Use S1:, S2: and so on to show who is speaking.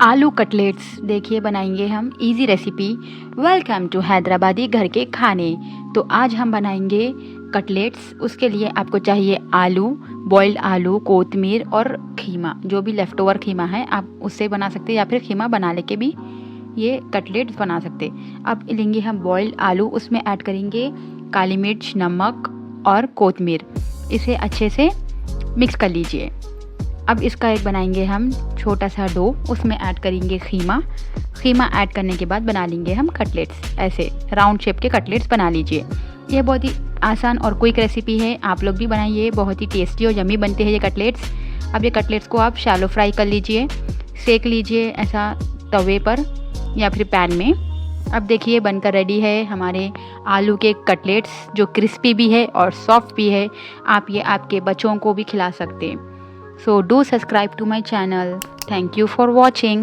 S1: आलू कटलेट्स देखिए बनाएंगे हम easy recipe. Welcome to Hyderabadi घर के खाने। तो आज हम बनाएंगे कटलेट्स। उसके लिए आपको चाहिए आलू, बॉइल्ड आलू, कोतमीर और खीमा। जो भी लेफ़्ट ओवर खीमा है आप उससे बना सकते हैं या फिर खीमा बना लेके भी ये कटलेट्स बना सकते। अब लेंगे हम बॉइल्ड आलू, उसमें ऐड करेंगे काली मिर्च, नमक और कोतमीर। इसे अच्छे से मिक्स कर लीजिए। अब इसका एक बनाएंगे हम छोटा सा डो, उसमें ऐड करेंगे खीमा ऐड करने के बाद बना लेंगे हम कटलेट्स। ऐसे राउंड शेप के कटलेट्स बना लीजिए। ये बहुत ही आसान और क्विक रेसिपी है, आप लोग भी बनाइए। बहुत ही टेस्टी और यम्मी बनते हैं ये कटलेट्स। अब ये कटलेट्स को आप शैलो फ्राई कर लीजिए, सेक लीजिए ऐसा तवे पर या फिर पैन में। अब देखिए बनकर रेडी है हमारे आलू के कटलेट्स, जो क्रिस्पी भी है और सॉफ्ट भी है। आप ये आपके बच्चों को भी खिला सकते हैं। So do subscribe to my channel. Thank you for watching.